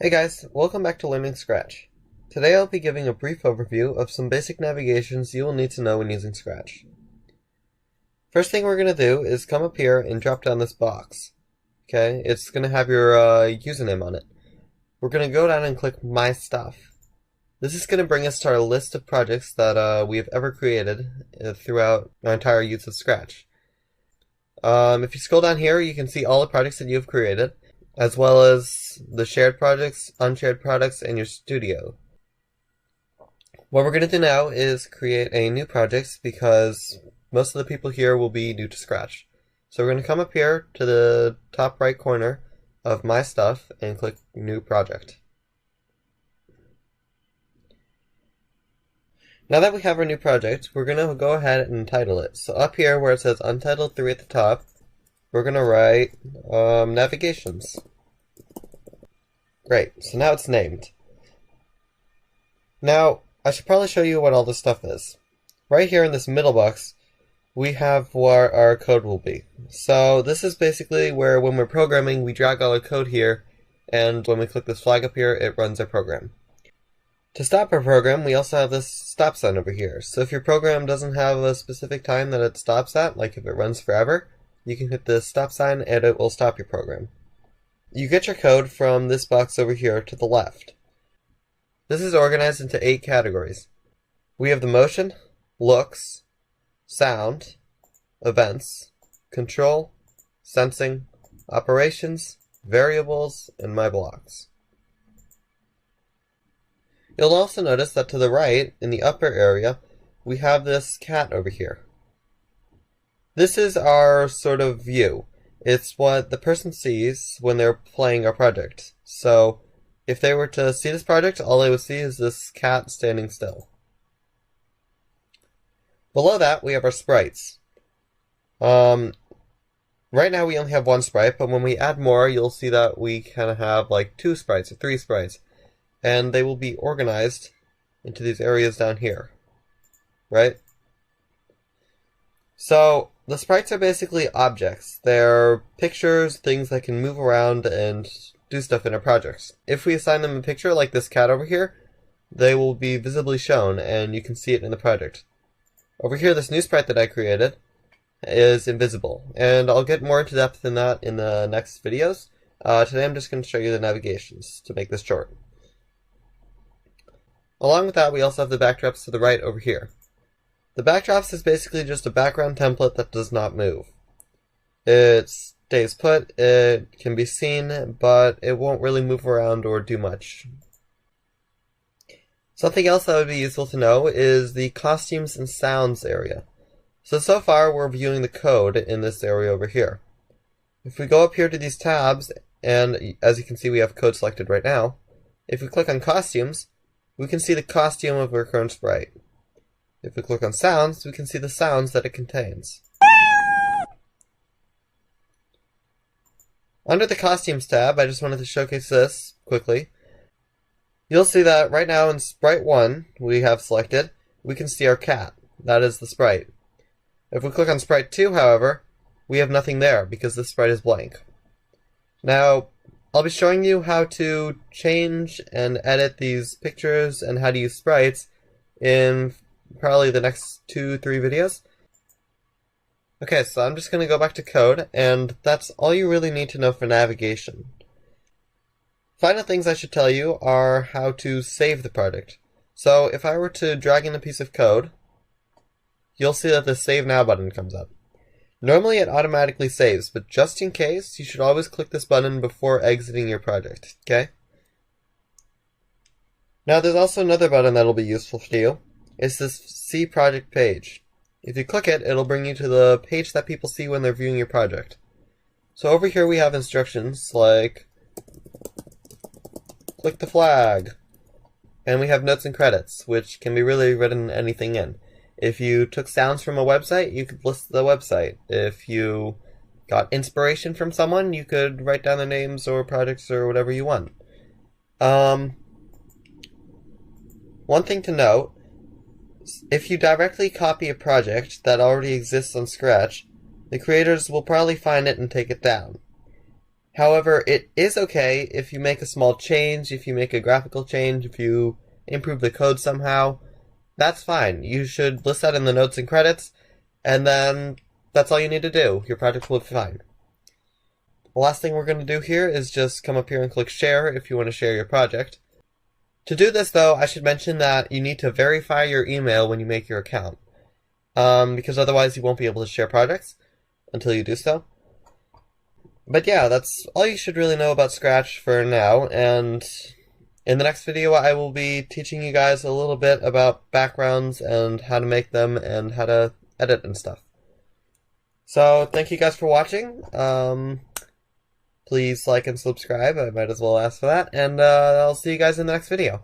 Hey guys, welcome back to Learning Scratch. Today I'll be giving a brief overview of some basic navigations you will need to know when using Scratch. First thing we're going to do is come up here and drop down this box. Okay, it's going to have your username on it. We're going to go down and click My Stuff. This is going to bring us to our list of projects that we have ever created throughout our entire use of Scratch. If you scroll down here, you can see all the projects that you have created, as well as the shared projects, unshared projects, and your studio. What we're going to do now is create a new project because most of the people here will be new to Scratch. So we're going to come up here to the top right corner of My Stuff and click New Project. Now that we have our new project, we're going to go ahead and title it. So up here where it says Untitled 3 at the top, we're going to write Navigations. Great, so now it's named. Now, I should probably show you what all this stuff is. Right here in this middle box, we have what our code will be. So this is basically where when we're programming, we drag all our code here, and when we click this flag up here, it runs our program. To stop our program, we also have this stop sign over here. So if your program doesn't have a specific time that it stops at, like if it runs forever, you can hit the stop sign and it will stop your program. You get your code from this box over here to the left. This is organized into 8 categories. We have the motion, looks, sound, events, control, sensing, operations, variables, and my blocks. You'll also notice that to the right, in the upper area, we have this cat over here. This is our sort of view. It's what the person sees when they're playing our project. So, if they were to see this project, all they would see is this cat standing still. Below that, we have our sprites. Right now we only have 1 sprite, but when we add more, you'll see that we kind of have like 2 sprites or 3 sprites. And they will be organized into these areas down here, right? So, the sprites are basically objects. They're pictures, things that can move around and do stuff in our projects. If we assign them a picture, like this cat over here, they will be visibly shown, and you can see it in the project. Over here, this new sprite that I created is invisible, and I'll get more into depth in that in the next videos. Today I'm just going to show you the navigations to make this short. Along with that, we also have the backdrops to the right over here. The backdrops is basically just a background template that does not move. It stays put, it can be seen, but it won't really move around or do much. Something else that would be useful to know is the costumes and sounds area. So far we're viewing the code in this area over here. If we go up here to these tabs, and as you can see we have code selected right now, if we click on costumes, we can see the costume of our current sprite. If we click on sounds, we can see the sounds that it contains. Under the costumes tab, I just wanted to showcase this quickly. You'll see that right now in sprite 1 we have selected, we can see our cat. That is the sprite. If we click on sprite 2, however, we have nothing there because this sprite is blank. Now, I'll be showing you how to change and edit these pictures and how to use sprites in probably the next 2-3 videos. Okay, so I'm just going to go back to code, and that's all you really need to know for navigation. Final things I should tell you are how to save the project. So if I were to drag in a piece of code, you'll see that the Save Now button comes up. Normally it automatically saves, but just in case, you should always click this button before exiting your project, okay? Now there's also another button that'll be useful to you. It's this See Project page. If you click it, it'll bring you to the page that people see when they're viewing your project. So over here we have instructions like click the flag, and we have notes and credits, which can be really written anything in. If you took sounds from a website, you could list the website. If you got inspiration from someone, you could write down their names or projects or whatever you want. One thing to note, if you directly copy a project that already exists on Scratch, the creators will probably find it and take it down. However, it is okay if you make a small change, if you make a graphical change, if you improve the code somehow. That's fine. You should list that in the notes and credits, and then that's all you need to do. Your project will be fine. The last thing we're going to do here is just come up here and click share if you want to share your project. To do this, though, I should mention that you need to verify your email when you make your account, because otherwise you won't be able to share projects until you do so. But yeah, that's all you should really know about Scratch for now, and in the next video I will be teaching you guys a little bit about backgrounds and how to make them and how to edit and stuff. So, thank you guys for watching. Please like and subscribe, I might as well ask for that, and I'll see you guys in the next video.